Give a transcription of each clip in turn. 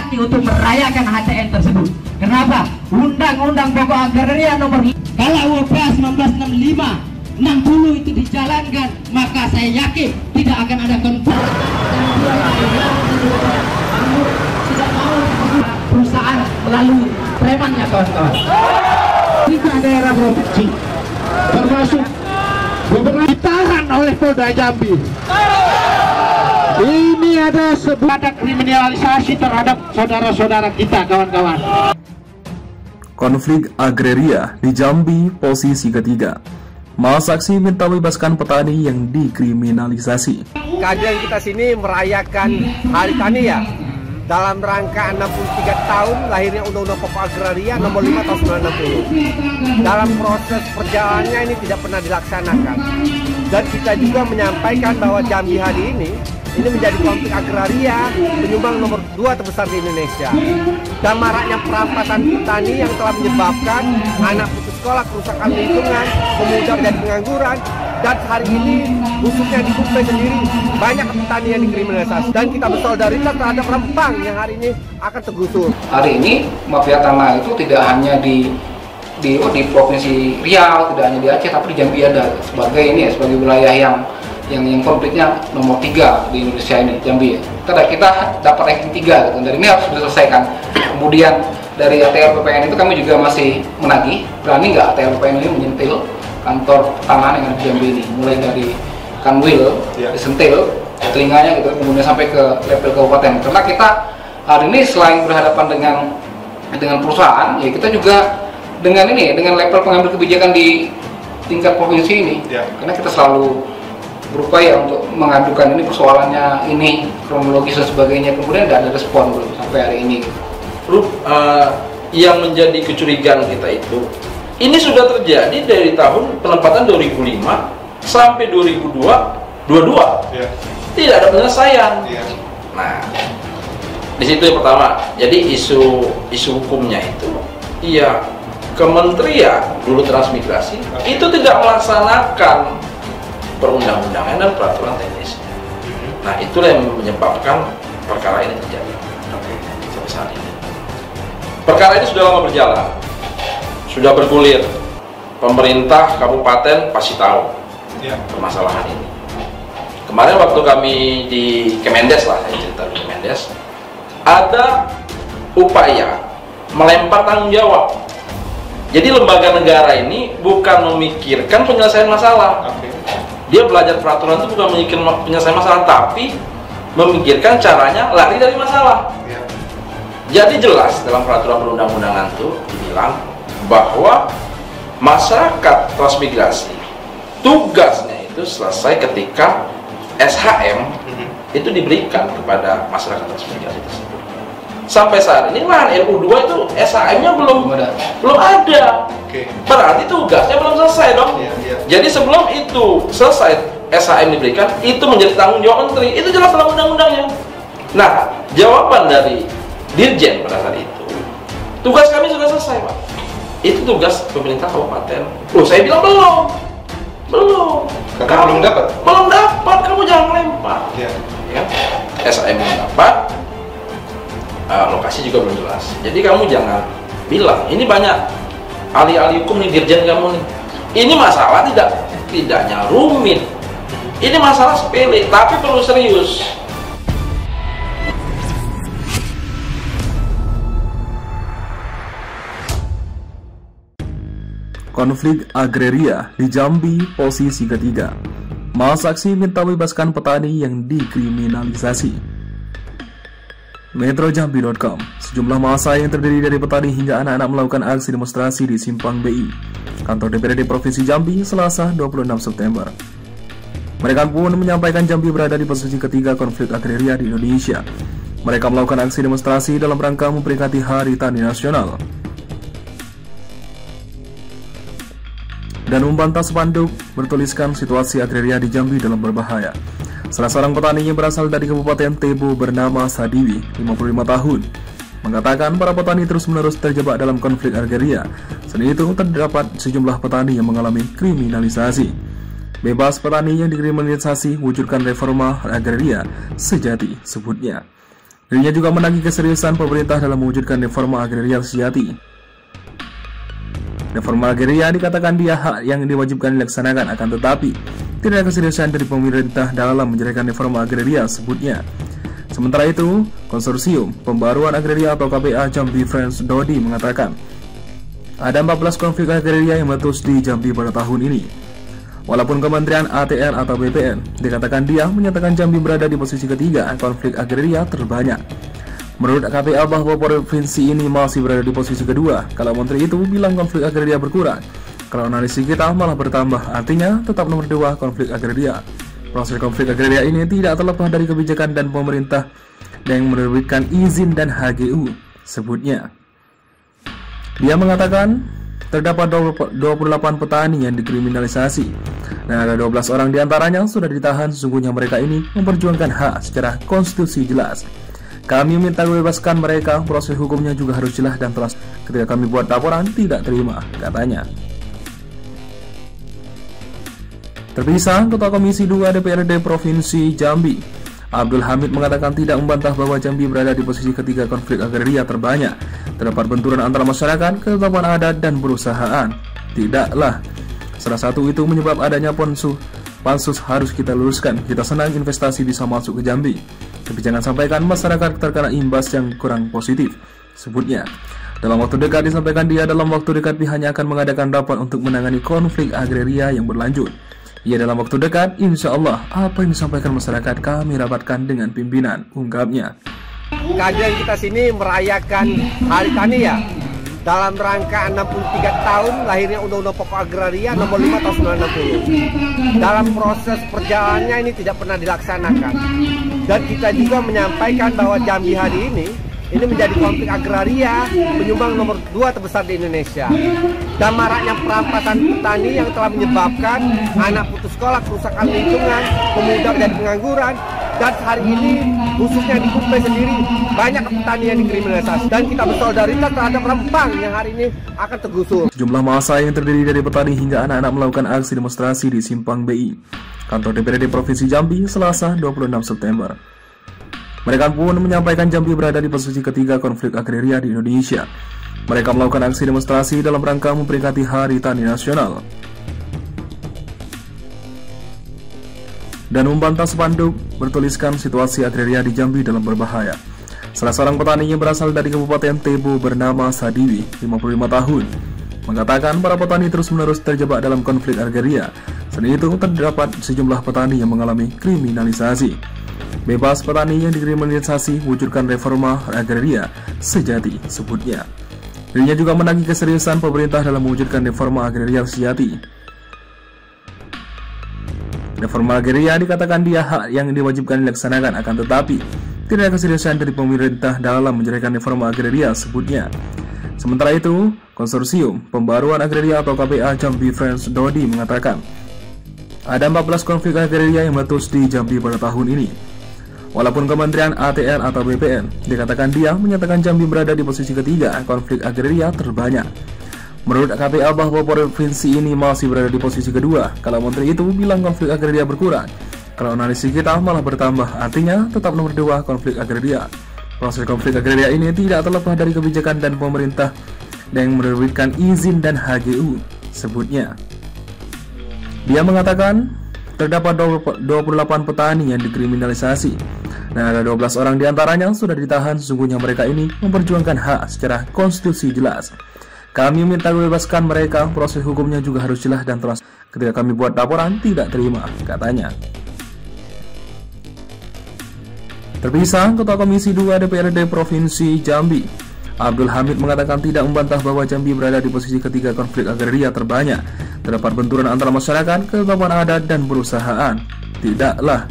hati untuk merayakan HTN tersebut. Kenapa? Undang-Undang Pokok Agraria nomor kalau UP 1965 60 itu dijalankan, maka saya yakin tidak akan ada konflik. Tidak mau perusahaan melalui premannya, kawan-kawan. Tiga daerah provinsi termasuk gubernur ditahan oleh Polda Jambi. Ini ada sebuah kriminalisasi terhadap saudara-saudara kita, kawan-kawan. Konflik agraria di Jambi posisi ketiga. Masa aksi minta bebaskan petani yang dikriminalisasi. Kehadiran kita sini merayakan Hari Tani ya, dalam rangka 63 tahun lahirnya Undang-Undang Pokok Agraria nomor 5 tahun 1960. Dalam proses perjalanannya ini tidak pernah dilaksanakan. Dan kita juga menyampaikan bahwa Jambi hari ini menjadi konflik agraria penyumbang nomor 2 terbesar di Indonesia. Dan maraknya perampasan petani yang telah menyebabkan anak putus sekolah, kerusakan lingkungan, pemuda menjadi pengangguran. Dan hari ini khususnya di Kupe sendiri banyak petani yang dikriminalisasi. Dan kita bersolidaritas terhadap Rempang yang hari ini akan tergusur. Hari ini mafia tanah itu tidak hanya di Provinsi Riau, tidak hanya di Aceh, tapi di Jambi ada sebagai wilayah yang konfliknya nomor 3 di Indonesia ini, Jambi ya. Kita dapat ranking 3 gitu. Dari ini harus diselesaikan. Kemudian dari ATR PPN itu kami juga masih menagih, berani nggak ATR PPN ini menyentil kantor tanah yang ada di Jambi ini, mulai dari kanwil, disentil telinganya gitu, kemudian sampai ke level kabupaten. Karena kita hari ini selain berhadapan dengan perusahaan, ya kita juga dengan level pengambil kebijakan di tingkat provinsi ini. Karena kita selalu berupaya untuk mengadukan ini persoalannya, ini kronologis dan sebagainya, kemudian tidak ada respon belum sampai hari ini. Yang menjadi kecurigaan kita itu, ini sudah terjadi dari tahun penempatan 2005 sampai 2022, tidak ada penyelesaian. Nah, di situ yang pertama. Jadi isu hukumnya itu, Kementerian dulu transmigrasi itu tidak melaksanakan perundang-undangan dan peraturan teknisnya. Nah, itulah yang menyebabkan perkara ini terjadi sampai saat ini. Perkara ini sudah lama berjalan, sudah bergulir. Pemerintah kabupaten pasti tahu permasalahan ini. Kemarin waktu kami di Kemendes saya cerita di Kemendes, ada upaya melempar tanggung jawab. Jadi lembaga negara ini bukan memikirkan penyelesaian masalah. Dia belajar peraturan itu bukan memikirkan penyelesaian masalah, tapi memikirkan caranya lari dari masalah. Jadi jelas dalam peraturan perundang-undangan itu dibilang bahwa masyarakat transmigrasi tugasnya itu selesai ketika SHM itu diberikan kepada masyarakat transmigrasi tersebut. Sampai saat ini lahan RU2 itu SHM-nya belum ada. Berarti tugasnya belum selesai dong. Jadi sebelum itu selesai SHM diberikan, itu menjadi tanggung jawab menteri. Itu jelas dalam undang-undangnya. Nah, jawaban dari Dirjen pada saat itu, tugas kami sudah selesai, Pak. Itu tugas pemerintah kabupaten. Loh, saya bilang belum. Kamu belum dapat, kamu jangan melempar. SHM belum dapat. Lokasi juga belum jelas. Jadi kamu jangan bilang ini banyak ahli-ahli hukum nih, dirjen kamu nih. Ini masalah tidaknya rumit. Ini masalah sepele, tapi perlu serius. Konflik agraria di Jambi posisi ketiga. Masa aksi minta bebaskan petani yang dikriminalisasi. Metrojambi.com. Sejumlah massa yang terdiri dari petani hingga anak-anak melakukan aksi demonstrasi di Simpang BI, kantor DPRD Provinsi Jambi, Selasa 26 September. Mereka pun menyampaikan Jambi berada di posisi ketiga konflik agraria di Indonesia. Mereka melakukan aksi demonstrasi dalam rangka memperingati Hari Tani Nasional dan membantah spanduk bertuliskan situasi agraria di Jambi dalam berbahaya. Salah seorang petani yang berasal dari Kabupaten Tebo bernama Sadiwi, 55 tahun, mengatakan para petani terus-menerus terjebak dalam konflik agraria. Selain itu, terdapat sejumlah petani yang mengalami kriminalisasi. Bebas petani yang dikriminalisasi, wujudkan reforma agraria sejati, sebutnya. Dirinya juga menagih keseriusan pemerintah dalam mewujudkan reforma agraria sejati. Reforma agraria dikatakan dia hak yang diwajibkan dilaksanakan, akan tetapi tidak ada keseriusan dari pemerintah dalam menjalankan reforma agraria, sebutnya. Sementara itu, Konsorsium Pembaruan Agraria atau KPA Jambi Friends Dodi mengatakan ada 14 konflik agraria yang meletus di Jambi pada tahun ini. Walaupun Kementerian ATR atau BPN dikatakan dia menyatakan Jambi berada di posisi ketiga konflik agraria terbanyak. Menurut KPA bahwa provinsi ini masih berada di posisi kedua, kalau menteri itu bilang konflik agraria berkurang. Kalau analisis kita malah bertambah, artinya tetap nomor 2 konflik agraria. Proses konflik agraria ini tidak terlepas dari kebijakan dan pemerintah yang menerbitkan izin dan HGU, sebutnya. Dia mengatakan terdapat 28 petani yang dikriminalisasi dan ada 12 orang diantaranya sudah ditahan. Sesungguhnya mereka ini memperjuangkan hak secara konstitusi jelas. Kami minta bebaskan mereka, proses hukumnya juga harus jelas dan terus. Ketika kami buat laporan tidak terima, katanya. Terpisah, Ketua Komisi 2 DPRD Provinsi Jambi, Abdul Hamid mengatakan tidak membantah bahwa Jambi berada di posisi ketiga konflik agraria terbanyak. Terdapat benturan antara masyarakat, ketetapan adat, dan perusahaan. Tidaklah. Salah satu itu menyebab adanya pansus harus kita luruskan. Kita senang investasi bisa masuk ke Jambi. Tapi jangan sampaikan masyarakat terkena imbas yang kurang positif, sebutnya. Dalam waktu dekat, disampaikan dia, dalam waktu dekat pihaknya akan mengadakan rapat untuk menangani konflik agraria yang berlanjut. Ya, dalam waktu dekat, insya Allah, apa yang disampaikan masyarakat kami rapatkan dengan pimpinan, ungkapnya. Kajian kita sini merayakan Hari Tani ya, dalam rangka 63 tahun lahirnya Undang-Undang Pokok Agraria nomor 5 tahun 1960. Dalam proses perjalanannya ini tidak pernah dilaksanakan. Dan kita juga menyampaikan bahwa Jambi hari ini menjadi konflik agraria penyumbang nomor 2 terbesar di Indonesia. Dan maraknya perampasan petani yang telah menyebabkan anak putus sekolah, kerusakan lingkungan, pemuda menjadi pengangguran. Dan hari ini khususnya di Kupe sendiri banyak petani yang dikriminalisasi. Dan kita bersolidaritas terhadap Rempang yang hari ini akan tergusur. Sejumlah massa yang terdiri dari petani hingga anak-anak melakukan aksi demonstrasi di Simpang BI, kantor DPRD Provinsi Jambi, Selasa 26 September. Mereka pun menyampaikan Jambi berada di posisi ketiga konflik agraria di Indonesia. Mereka melakukan aksi demonstrasi dalam rangka memperingati Hari Tani Nasional dan membantah spanduk bertuliskan situasi agraria di Jambi dalam berbahaya. Salah seorang petani yang berasal dari Kabupaten Tebo bernama Sadiwi, 55 tahun, mengatakan para petani terus-menerus terjebak dalam konflik agraria. Selain itu, terdapat sejumlah petani yang mengalami kriminalisasi. Bebas petani yang dikriminalisasi, wujudkan reforma agraria sejati, sebutnya. Dirinya juga menagih keseriusan pemerintah dalam mewujudkan reforma agraria sejati. Reforma agraria dikatakan dia hak yang diwajibkan dilaksanakan, akan tetapi tidak ada keseriusan dari pemerintah dalam menjalankan reforma agraria, sebutnya. Sementara itu, Konsorsium Pembaruan Agraria atau KPA Jambi Friends Dodi mengatakan ada 14 konflik agraria yang meletus di Jambi pada tahun ini. Walaupun Kementerian ATR atau BPN dikatakan dia menyatakan Jambi berada di posisi ketiga konflik agraria terbanyak. Menurut KPA bahwa provinsi ini masih berada di posisi kedua, kalau menteri itu bilang konflik agraria berkurang. Kalau analisis kita malah bertambah, artinya tetap nomor 2 konflik agraria. Proses konflik agraria ini tidak terlepas dari kebijakan dan pemerintah yang menerbitkan izin dan HGU, sebutnya. Dia mengatakan terdapat 28 petani yang dikriminalisasi dan ada 12 orang diantaranya sudah ditahan. Sesungguhnya mereka ini memperjuangkan hak secara konstitusi jelas. Kami minta bebaskan mereka, proses hukumnya juga harus jelas dan terus. Ketika kami buat laporan tidak terima, katanya. Terpisah, Ketua Komisi 2 DPRD Provinsi Jambi, Abdul Hamid mengatakan tidak membantah bahwa Jambi berada di posisi ketiga konflik agraria terbanyak. Terdapat benturan antara masyarakat, ketetapan adat, dan perusahaan. Tidaklah.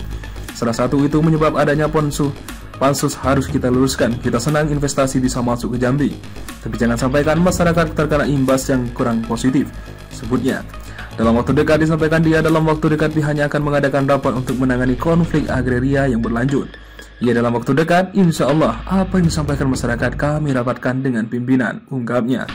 Salah satu itu menyebab adanya pansus harus kita luruskan. Kita senang investasi bisa masuk ke Jambi. Tapi jangan sampaikan masyarakat terkena imbas yang kurang positif, sebutnya. Dalam waktu dekat, disampaikan dia, dalam waktu dekat pihaknya akan mengadakan rapat untuk menangani konflik agraria yang berlanjut. Ya, dalam waktu dekat, insya Allah, apa yang disampaikan masyarakat kami rapatkan dengan pimpinan, ungkapnya.